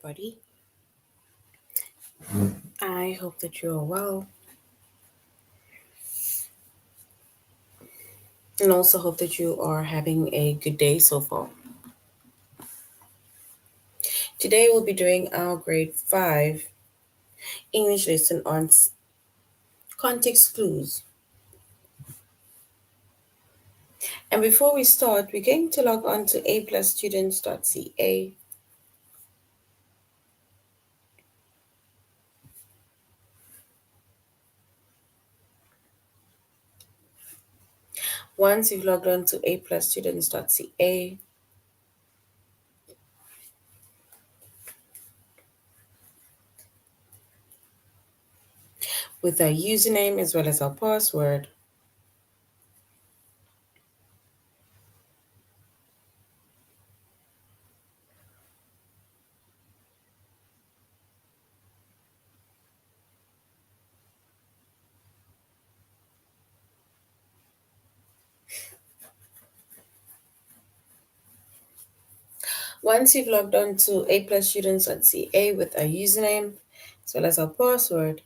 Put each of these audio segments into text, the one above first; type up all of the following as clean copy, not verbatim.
everybody. I hope that you are well and also hope that you are having a good day so far. Today we'll be doing our grade 5 English lesson on context clues. And before we start, we're going to log on to aplusstudents.ca. Once you've logged on to aplusstudents.ca, with our username as well as our password, once you've logged on to aplusstudents.ca with our username as well as our password,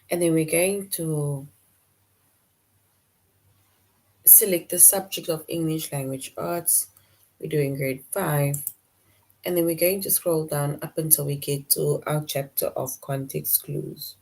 and then we're going to select the subject of English language arts. We're doing grade 5. And then we're going to scroll down up until we get to our chapter of context clues.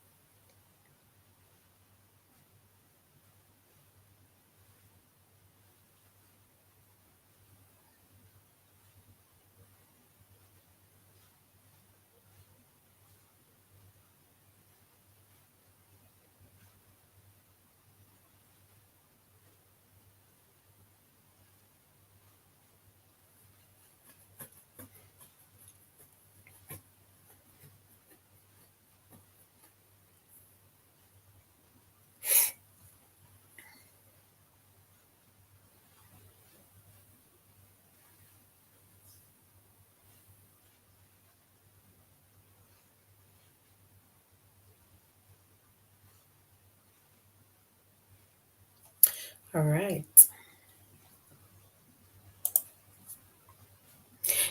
All right.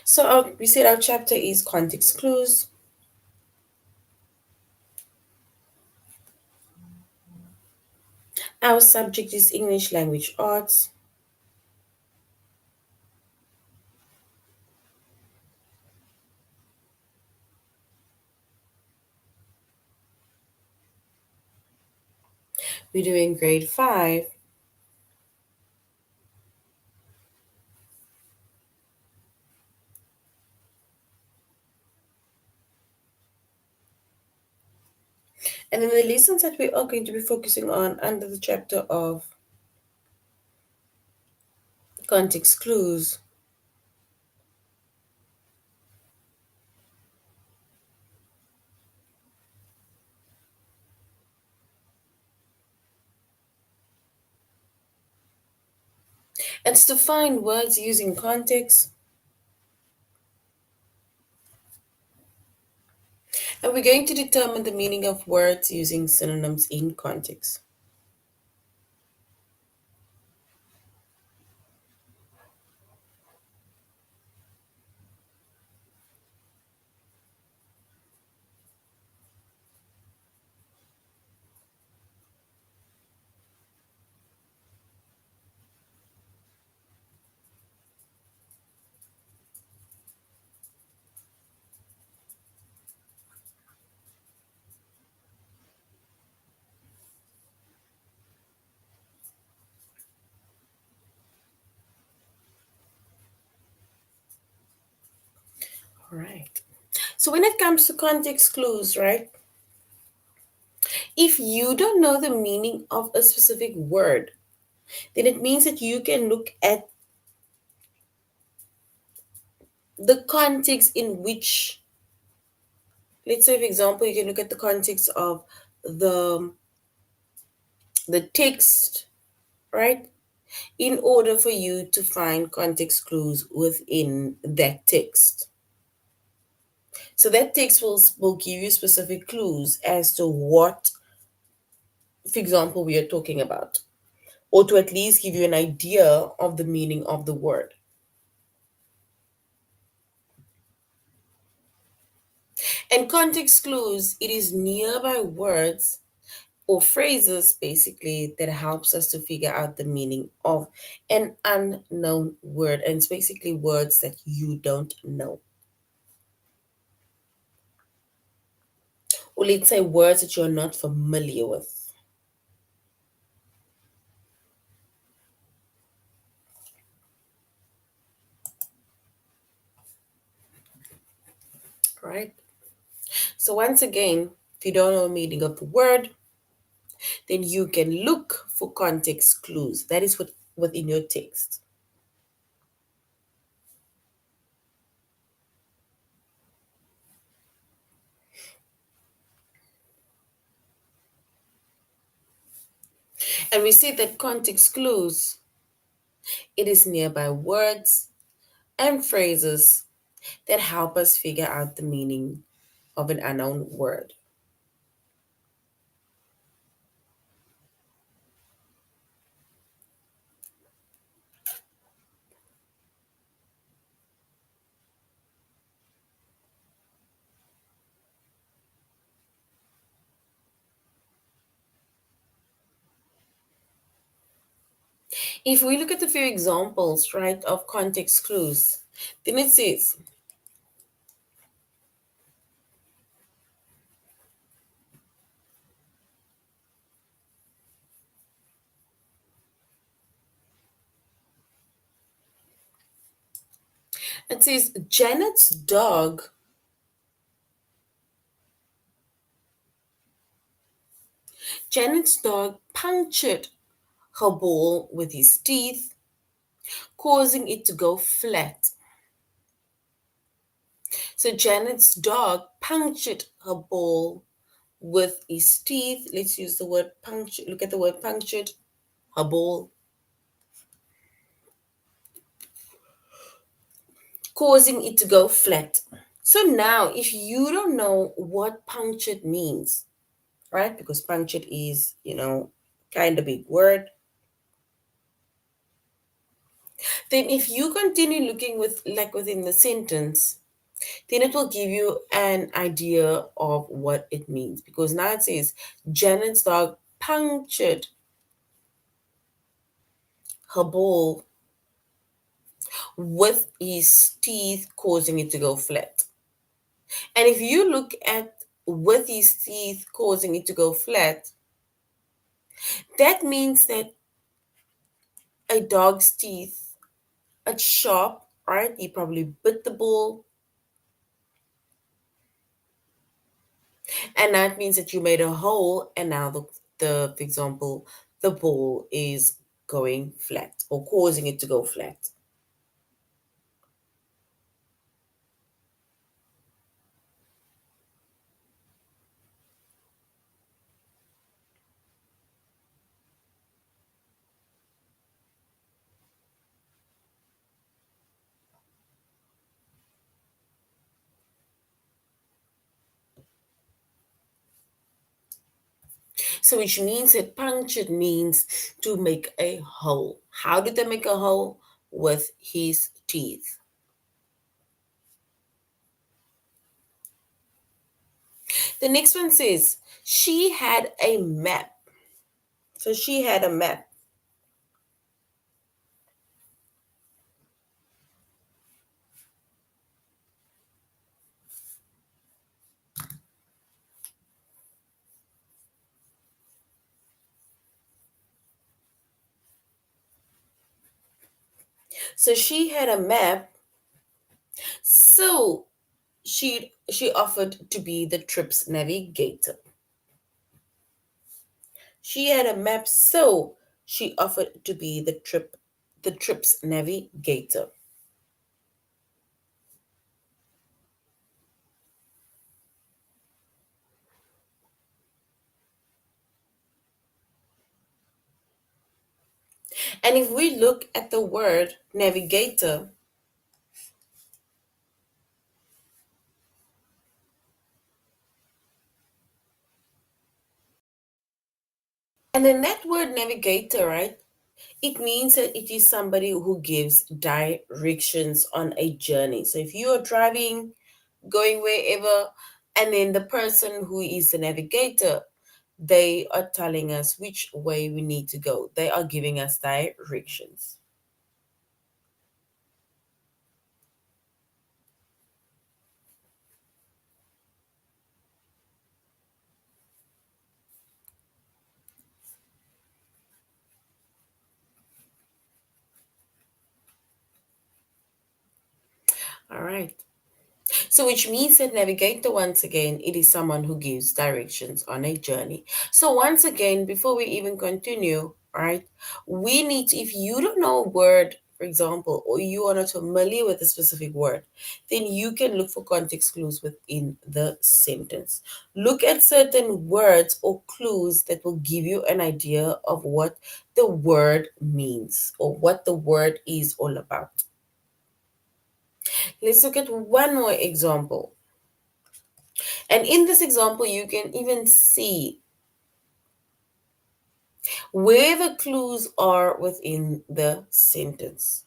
So we said our chapter is context clues. Our subject is English language arts. We're doing grade 5. And then the lessons that we are going to be focusing on under the chapter of context clues it's to find words using context. And we're going to determine the meaning of words using synonyms in context. All right. So when it comes to context clues, right? If you don't know the meaning of a specific word, then it means that you can look at the context in which, let's say, for example, you can look at the context of the the text, right? In order for you to find context clues within that text. So that text will give you specific clues as to what for example, we are talking about, or to at least give you an idea of the meaning of the word. And context clues, it is nearby words or phrases basically that helps us to figure out the meaning of an unknown word. And it's basically words that you don't know. Or let's say words that you're not familiar with, right? So once again, if you don't know the meaning of the word, then you can look for context clues. That is what within your text. And we see that context clues, it is nearby words and phrases that help us figure out the meaning of an unknown word. If we look at a few examples, right, of context clues, then it says Janet's dog punctured her ball with his teeth, causing it to go flat. So Janet's dog punctured her ball with his teeth. Let's use the word puncture. Look at the word punctured, her ball, causing it to go flat. So now, if you don't know what punctured means, right? Because punctured is, kind of big word. Then if you continue looking with like within the sentence, then it will give you an idea of what it means. Because now it says Janet's dog punctured her ball with his teeth, causing it to go flat. And if you look at with his teeth causing it to go flat, that means that a dog's teeth are sharp, right? He probably bit the ball, and that means that you made a hole, and now the for example, the ball is going flat or causing it to go flat. So which means that punctured means to make a hole. How did they make a hole? With his teeth. The next one says she had a map. So she had a map. So she had a map. So she offered to be the trip's navigator. She had a map, so she offered to be the trip's navigator. And if we look at the word navigator, And then that word navigator, right? It means that it is somebody who gives directions on a journey. So if you are driving, going wherever, and then the person who is the navigator, they are telling us which way we need to go. They are giving us directions. All right. So, which means that navigator, once again, it is someone who gives directions on a journey. So, once again, before we even continue, right, we need to, if you don't know a word, for example, or you are not familiar with a specific word, then you can look for context clues within the sentence. Look at certain words or clues that will give you an idea of what the word means or what the word is all about. Let's look at one more example. And in this example, you can even see where the clues are within the sentence.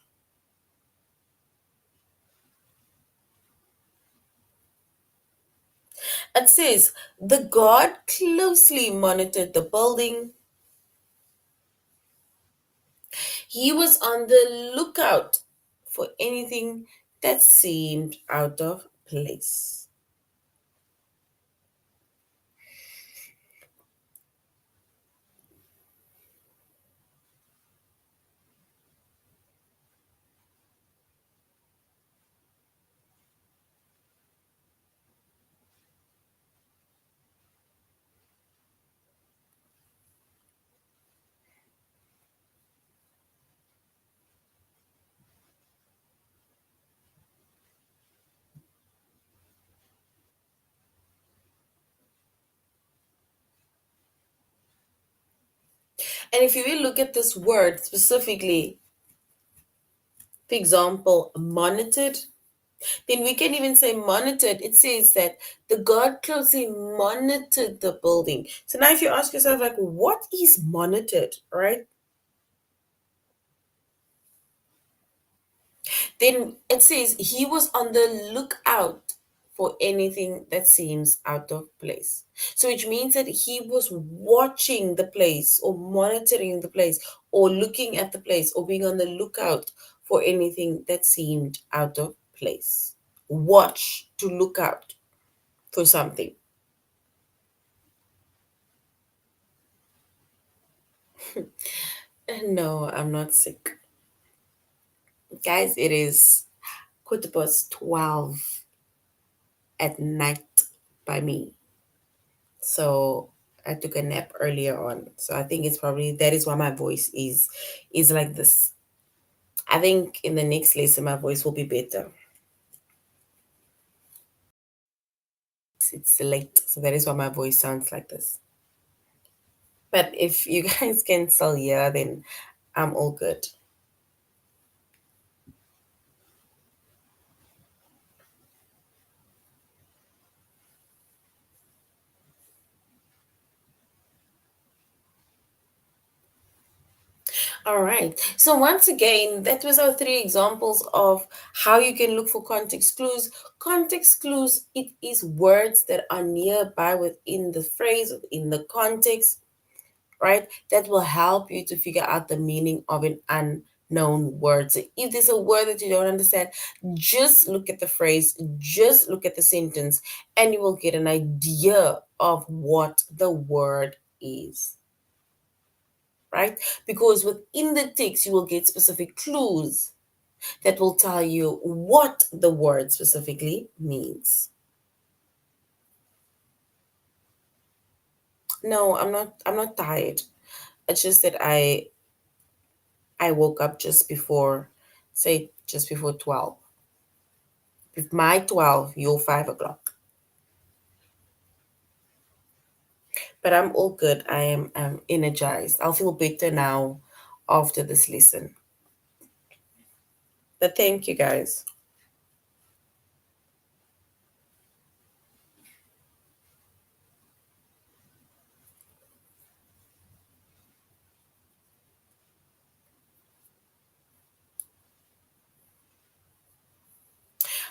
It says, the guard closely monitored the building. He was on the lookout for anything that seemed out of place. And if you will look at this word specifically, for example, monitored, then we can even say monitored. It says that the guard closely monitored the building. So now, if you ask yourself, like, what is monitored, right? Then it says he was on the lookout for anything that seems out of place. So, which means that he was watching the place or monitoring the place or looking at the place or being on the lookout for anything that seemed out of place. Watch, to look out for something. No, I'm not sick. Guys, it is quarter past 12 at night by me. So I took a nap earlier on. So I think it's probably that is why my voice is like this. I think in the next lesson my voice will be better. It's late, so that is why my voice sounds like this. But if you guys can still hear, then I'm all good. All right. So once again, that was our three examples of how you can look for context clues. Context clues, it is words that are nearby within the phrase, within the context, right? That will help you to figure out the meaning of an unknown word. So if there's a word that you don't understand, just look at the phrase, just look at the sentence, and you will get an idea of what the word is, right? Because within the text, you will get specific clues that will tell you what the word specifically means. No, I'm not tired. It's just that I woke up just before, say, just before 12. With my 12, your 5 o'clock. But I'm all good. I'm energized. I'll feel better now after this lesson. But thank you guys.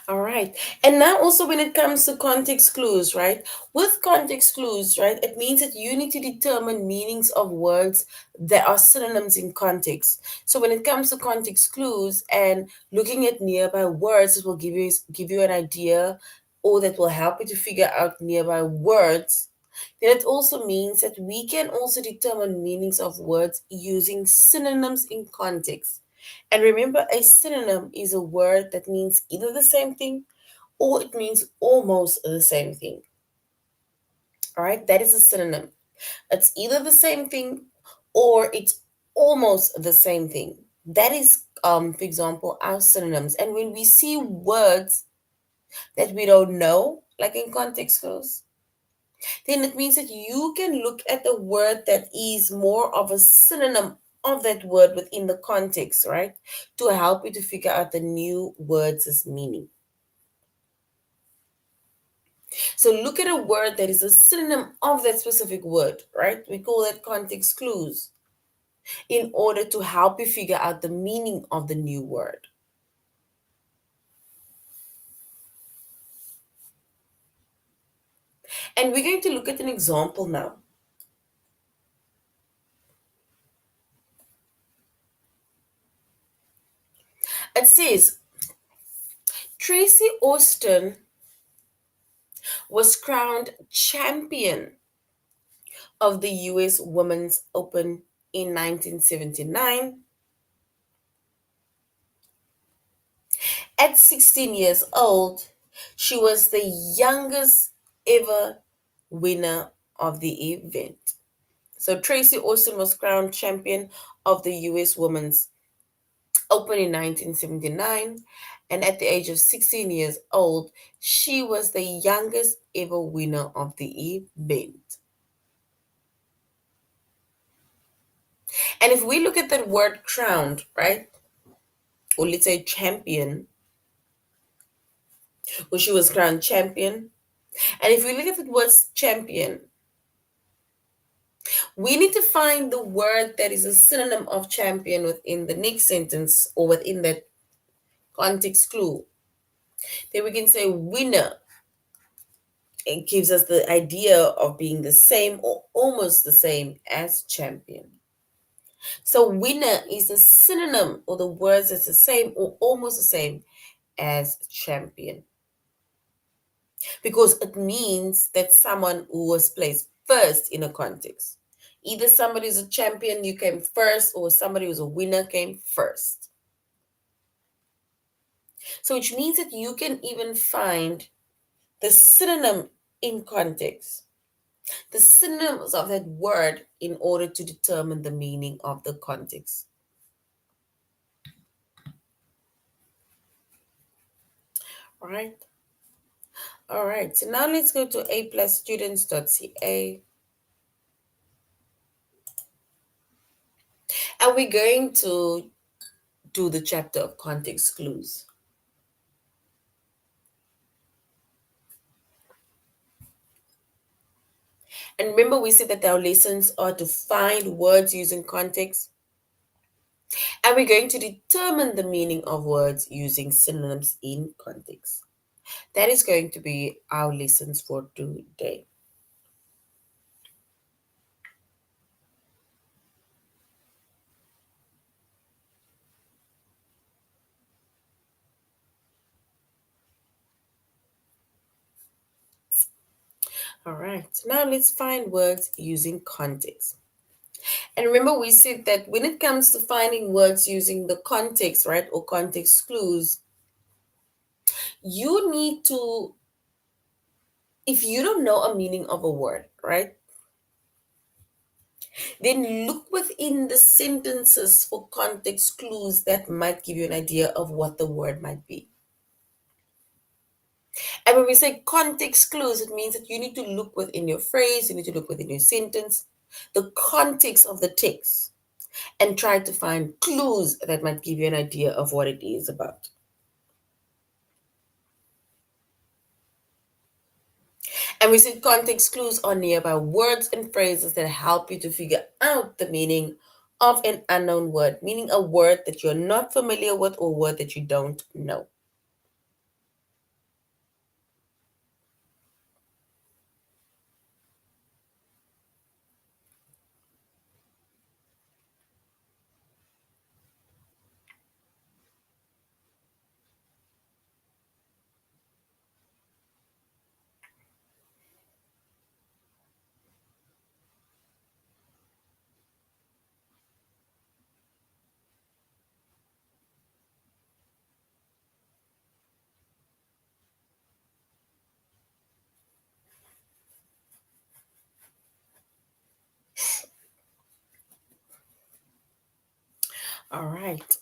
All right. And now also when it comes to context clues, right? With context clues, right, it means that you need to determine meanings of words that are synonyms in context. So when it comes to context clues and looking at nearby words, it will give you an idea, or that will help you to figure out nearby words. Then it also means that we can also determine meanings of words using synonyms in context. And remember, a synonym is a word that means either the same thing or it means almost the same thing. All right, that is a synonym. It's either the same thing or it's almost the same thing. That is, for example, our synonyms. And when we see words that we don't know, like in context clues, then it means that you can look at the word that is more of a synonym of that word within the context, right? To help you to figure out the new word's meaning. So look at a word that is a synonym of that specific word, right? We call that context clues in order to help you figure out the meaning of the new word. And we're going to look at an example now. It says Tracy Austin was crowned champion of the US Women's Open in 1979. At 16 years old, she was the youngest ever winner of the event. So Tracy Austin was crowned champion of the US Women's Open in 1979, and at the age of 16 years old, she was the youngest ever winner of the event. And if we look at that word crowned, right? Or let's say champion, or she was crowned champion. And if we look at the word champion, we need to find the word that is a synonym of champion within the next sentence or within that context clue. Then we can say winner. It gives us the idea of being the same or almost the same as champion. So winner is a synonym, or the words that's the same or almost the same as champion, because it means that someone who was placed first in a context. Either somebody who's a champion, you came first, or somebody who's a winner came first. So, which means that you can even find the synonym in context, the synonyms of that word in order to determine the meaning of the context. All right. All right. So now let's go to aplusstudents.ca, and we're going to do the chapter of context clues. And remember, we said that our lessons are to find words using context, and we're going to determine the meaning of words using synonyms in context. That is going to be our lessons for today. All right, now let's find words using context. And remember, we said that when it comes to finding words using the context, right, or context clues, you need to, if you don't know a meaning of a word, right, then look within the sentences for context clues that might give you an idea of what the word might be. And when we say context clues, it means that you need to look within your phrase, you need to look within your sentence, the context of the text, and try to find clues that might give you an idea of what it is about. And we said context clues are nearby words and phrases that help you to figure out the meaning of an unknown word, meaning a word that you're not familiar with or word that you don't know. All right.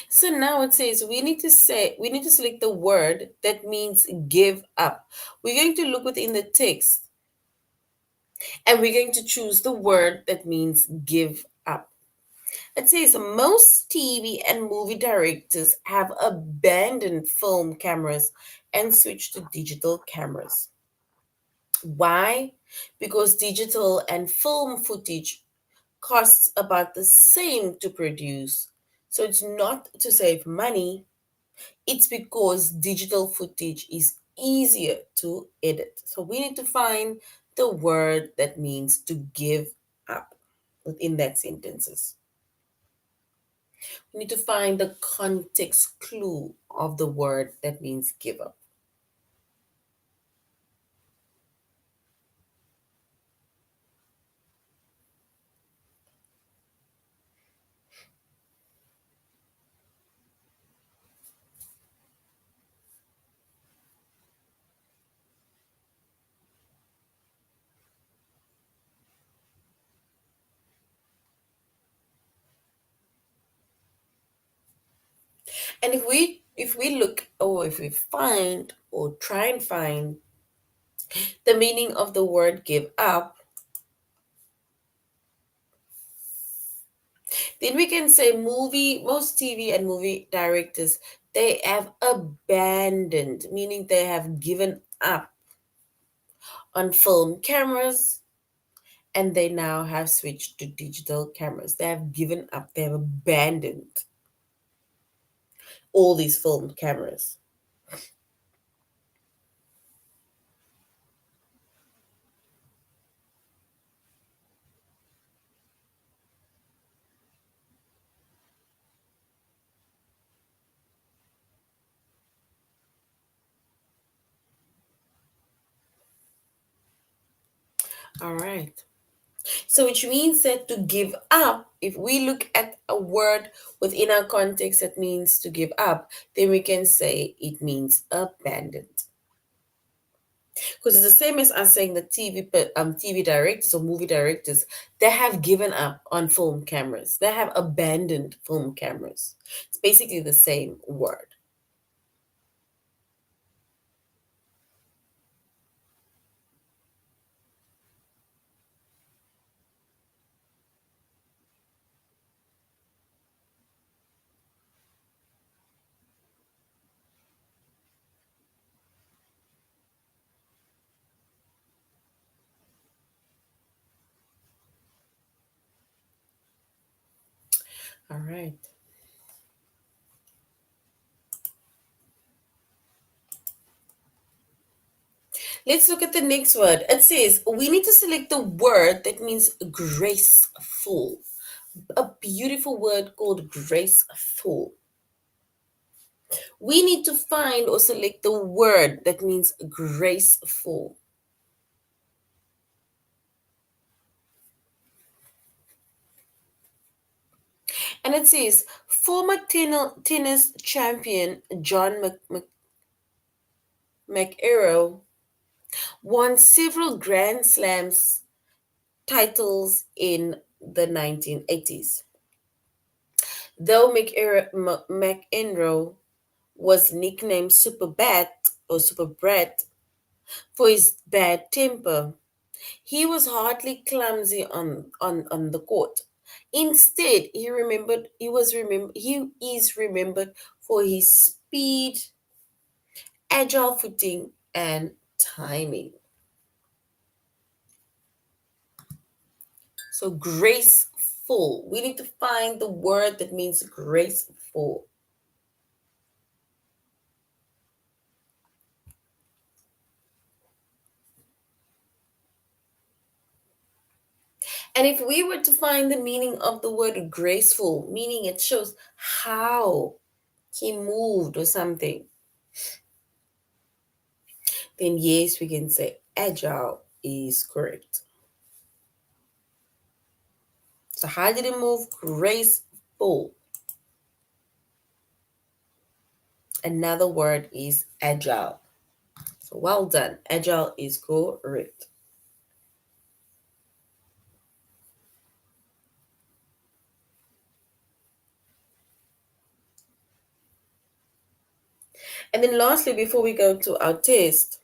So now it says we need to select the word that means give up. We're going to look within the text and we're going to choose the word that means give up. It says most TV and movie directors have abandoned film cameras and switched to digital cameras. Why? Because digital and film footage costs about the same to produce. So it's not to save money, it's because digital footage is easier to edit. So we need to find the word that means to give up within that sentences. We need to find the context clue of the word that means give up. And if we look or if we find or try and find the meaning of the word give up, then we can say most TV and movie directors, they have abandoned, meaning they have given up on film cameras and they now have switched to digital cameras. They have given up, they have abandoned all these film cameras. All right. So, which means that to give up, if we look at a word within our context that means to give up, then we can say it means abandoned. Because it's the same as us saying that TV directors or movie directors, they have given up on film cameras. They have abandoned film cameras. It's basically the same word. All right. Let's look at the next word. It says we need to select the word that means graceful. A beautiful word called graceful. We need to find or select the word that means graceful. And it says former tennis champion John McEnroe won several Grand Slams titles in the 1980s. Though McEnroe was nicknamed Super Bat or Super Brat for his bad temper, he was hardly clumsy on the court. Instead, he is remembered for his speed, agile footing, and timing. So graceful. We need to find the word that means graceful. And if we were to find the meaning of the word graceful, meaning it shows how he moved or something, then yes, we can say agile is correct. So how did he move? Graceful. Another word is agile. So well done. Agile is correct. And then lastly, before we go to our test,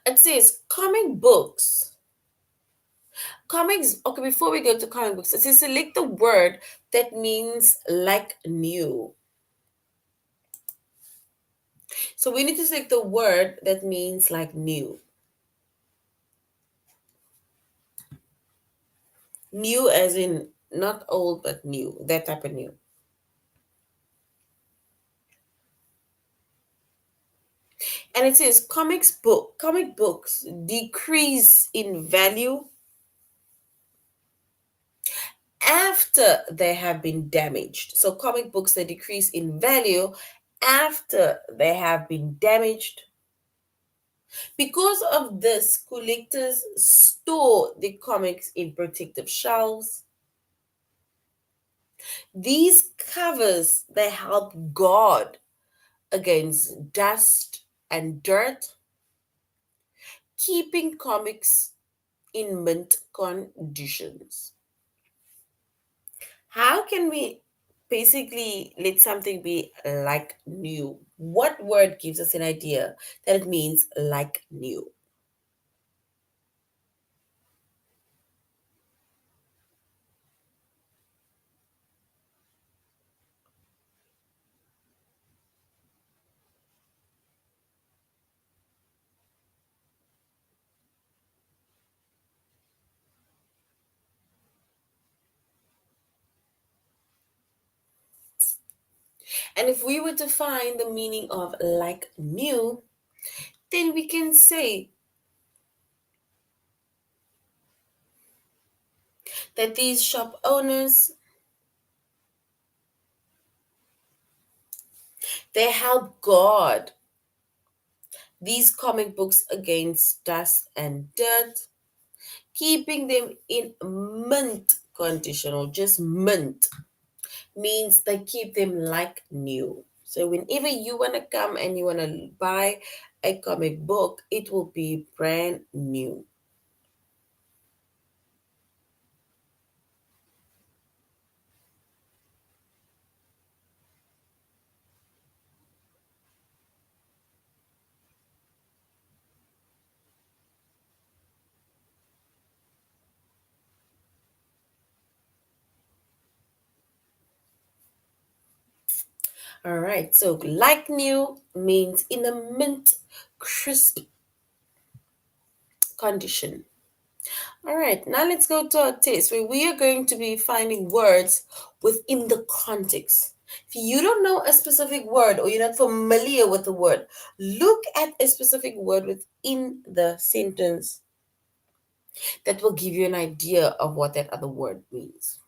it says comic books. Comics, okay, before we go to comic books, it says select the word that means like new. So we need to select the word that means like new. New as in not old but new, that type of new. And it says comic books decrease in value after they have been damaged. So comic books they decrease in value after they have been damaged. Because of this, collectors store the comics in protective shelves. These covers they help guard against dust and dirt, keeping comics in mint conditions. How can we basically let something be like new? What word gives us an idea that it means like new? And if we were to find the meaning of like new, then we can say that these shop owners they help guard these comic books against dust and dirt, keeping them in mint condition or just mint means they keep them like new. So whenever you want to come and you want to buy a comic book, it will be brand new. All right. So like new means in a mint crisp condition. All right. Now let's go to our test where we are going to be finding words within the context. If you don't know a specific word or you're not familiar with the word, look at a specific word within the sentence that will give you an idea of what that other word means.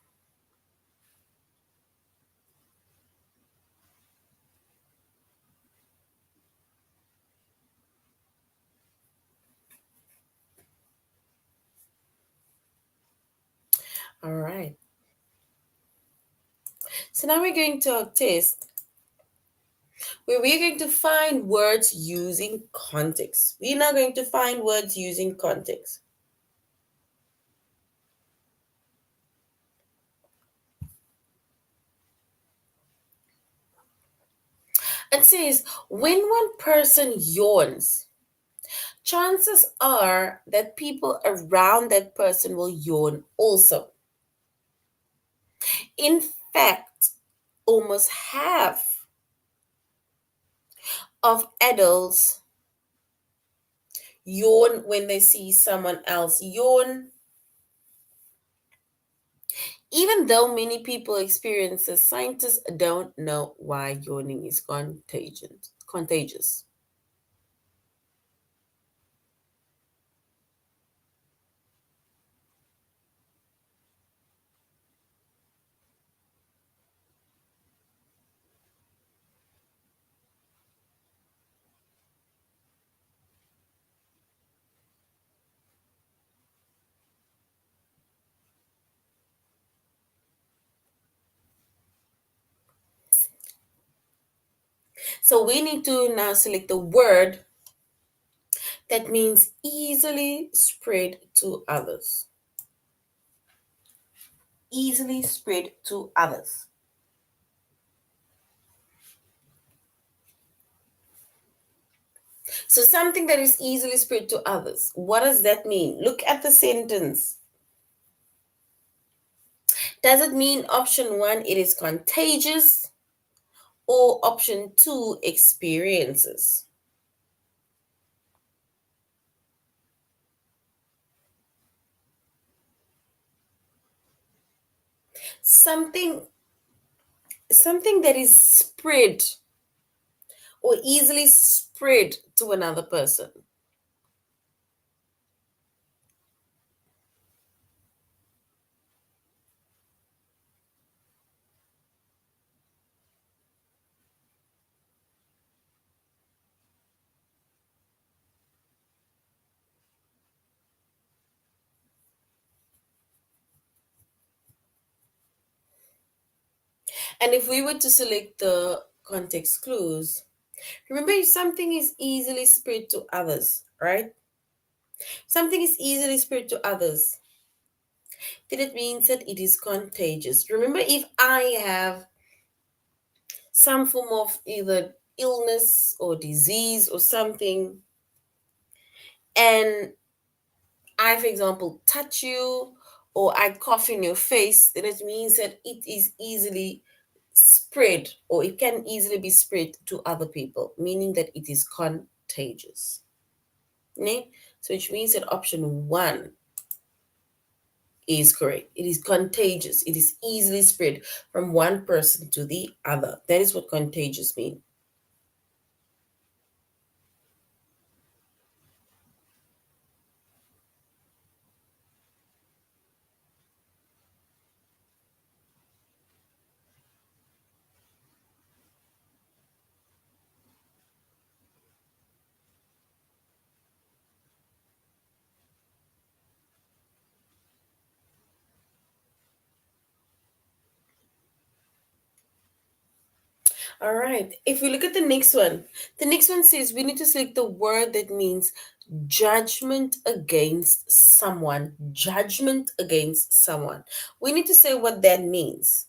All right. So now we're going to our test where we're going to find words using context. We're now going to find words using context. It says when one person yawns, chances are that people around that person will yawn also. In fact, almost half of adults yawn when they see someone else yawn. Even though many people experience this, scientists don't know why yawning is contagious. So we need to now select the word that means easily spread to others. Easily spread to others. So something that is easily spread to others. What does that mean? Look at the sentence. Does it mean option one, it is contagious, or option two, experiences? Something something that is spread or easily spread to another person. And if we were to select the context clues, remember if something is easily spread to others, right? Something is easily spread to others, then it means that it is contagious. Remember, if I have some form of either illness or disease or something, and I, for example, touch you or I cough in your face, then it means that it is easily spread or it can easily be spread to other people, meaning that it is contagious. Ne? So which means that option one is correct. It is contagious. It is easily spread from one person to the other. That is what contagious means. All right. If we look at the next one says we need to select the word that means judgment against someone. Judgment against someone. We need to say what that means.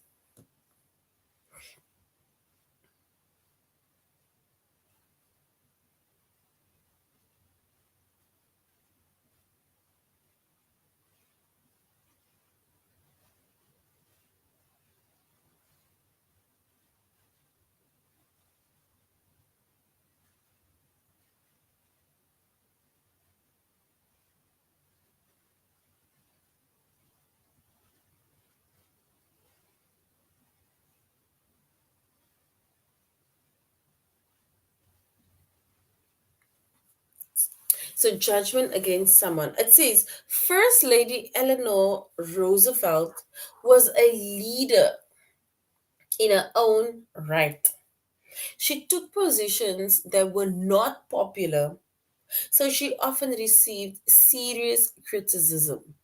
So, judgment against someone. It says First Lady Eleanor Roosevelt was a leader in her own right. She took positions that were not popular, so she often received serious criticism.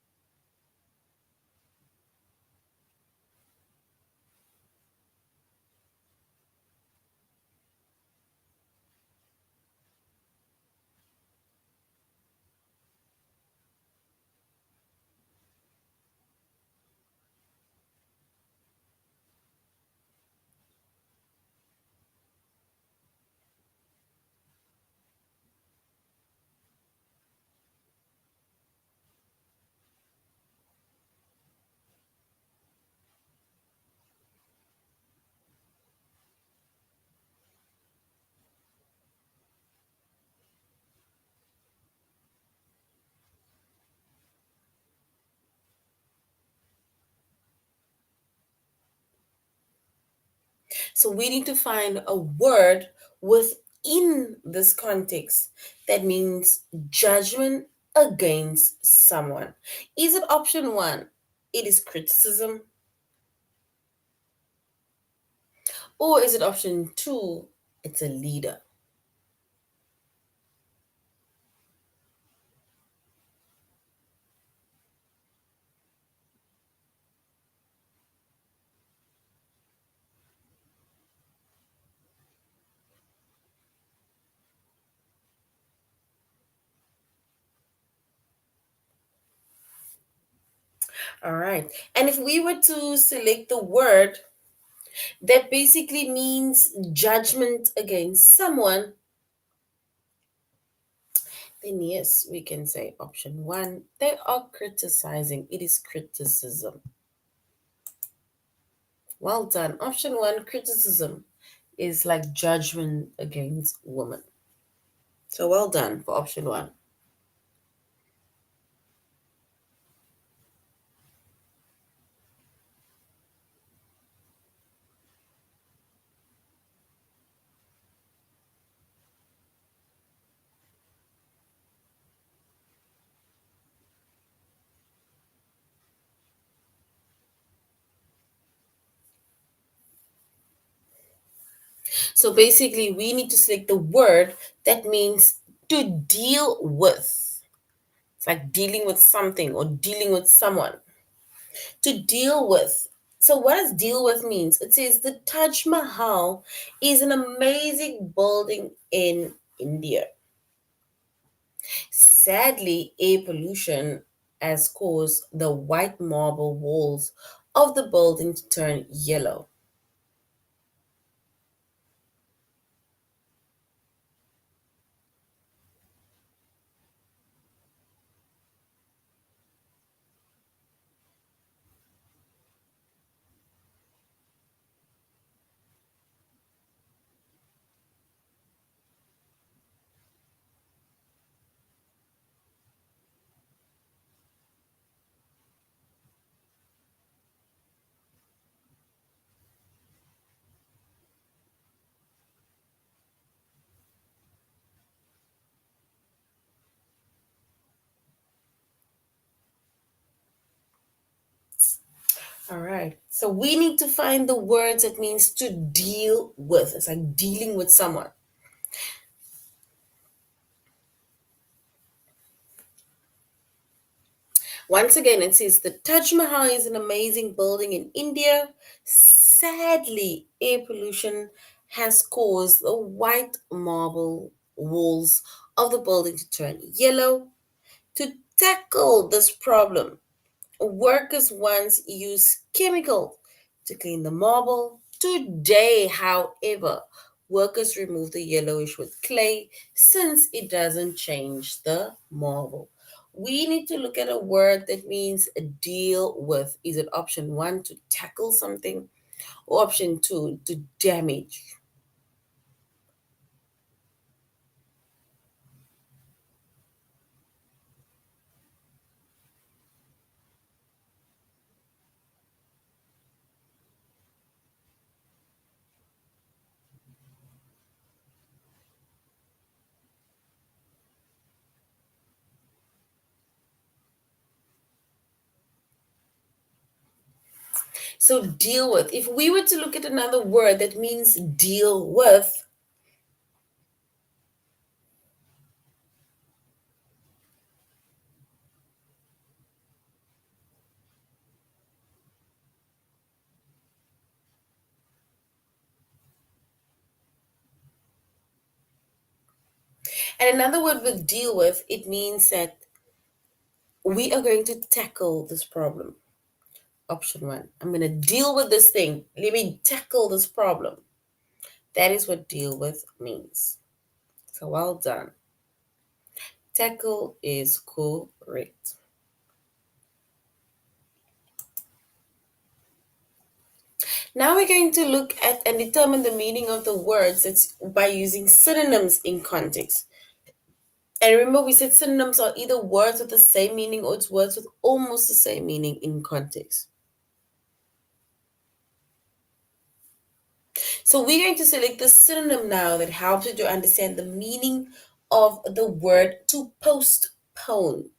So we need to find a word within this context that means judgment against someone. Is it option one? It is criticism. Or is it option two? It's a leader. All right. And if we were to select the word that basically means judgment against someone, then yes, we can say option one. They are criticizing. It is criticism. Well done. Option one, criticism, is like judgment against women. So well done for option one. So basically, we need to select the word that means to deal with. It's like dealing with something or dealing with someone. To deal with. So what does deal with means? It says the Taj Mahal is an amazing building in India. Sadly, air pollution has caused the white marble walls of the building to turn yellow. All right. So we need to find the words that means to deal with. It's like dealing with someone. Once again, it says the Taj Mahal is an amazing building in India. Sadly, air pollution has caused the white marble walls of the building to turn yellow. To tackle this problem, workers once used chemical to clean the marble. Today, however, workers remove the yellowish with clay since it doesn't change the marble. We need to look at a word that means deal with. Is it option one, to tackle something, or option two, to damage? So, deal with. If we were to look at another word that means deal with, and another word with deal with, it means that we are going to tackle this problem. Option one, I'm going to deal with this thing. Let me tackle this problem. That is what deal with means. So well done. Tackle is correct. Now we're going to look at and determine the meaning of the words that's by using synonyms in context. And remember, we said synonyms are either words with the same meaning or it's words with almost the same meaning in context. So we're going to select the synonym now that helps you to understand the meaning of the word to postpone.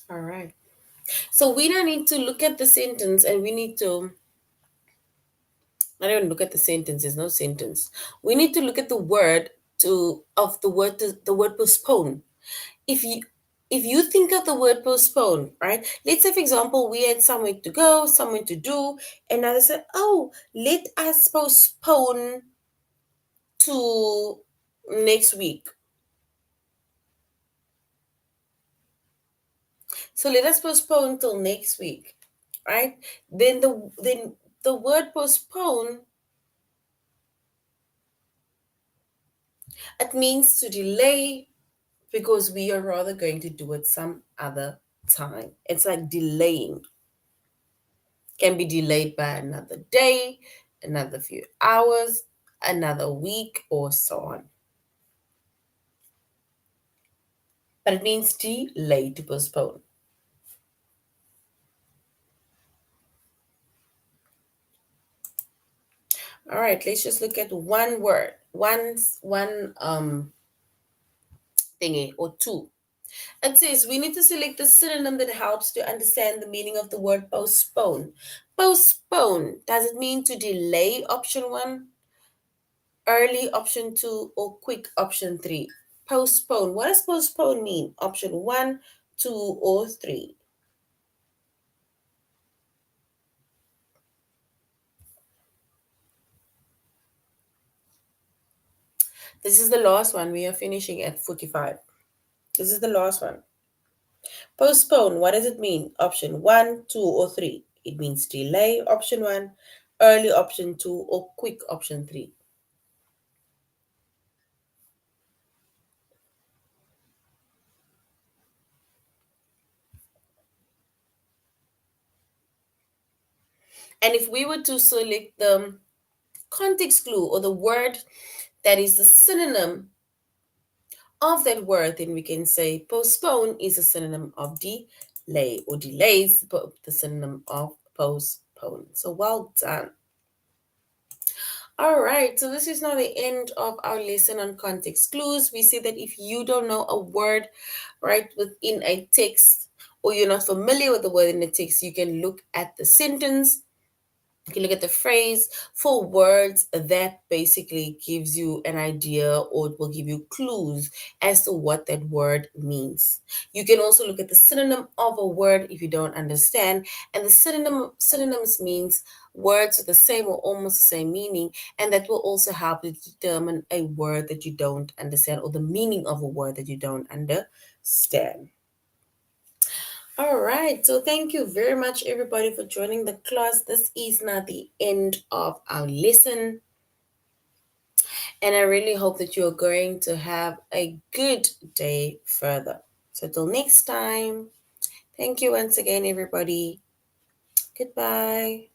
All right. So we now need to look at the sentence and we need to not even look at the sentence, there's no sentence. We need to look at the word to of the word postpone. If you think of the word postpone, right? Let's say for example we had somewhere to go, something to do, and now they said, oh, let us postpone to next week. So let us postpone till next week, right? Then the word postpone, it means to delay because we are rather going to do it some other time. It's like delaying. Can be delayed by another day, another few hours, another week, or so on. But it means delay, to postpone. All right, let's just look at one word, one thingy or two. It says we need to select the synonym that helps to understand the meaning of the word postpone. Postpone, does it mean to delay? Option one. Early, option two. Or quick, option three. Postpone. What does postpone mean? Option one, two, or three. This is the last one. We are finishing at 45. This is the last one. Postpone. What does it mean? Option one, two, or three. It means delay, option one. Early, option two. Or quick, option three. And if we were to select the context clue or the word that is the synonym of that word, then we can say postpone is a synonym of delay, or delays the synonym of postpone. So well done. All right, so this is now the end of our lesson on context clues. We see that if you don't know a word right within a text, or you're not familiar with the word in the text, you can look at the sentence. You can look at the phrase for words that basically gives you an idea, or it will give you clues as to what that word means. You can also look at the synonym of a word if you don't understand. And the synonyms means words with the same or almost the same meaning, and that will also help you determine a word that you don't understand, or the meaning of a word that you don't understand. All right. So thank you very much, everybody, for joining the class. This is now the end of our lesson. And I really hope that you're going to have a good day further. So till next time, thank you once again, everybody. Goodbye.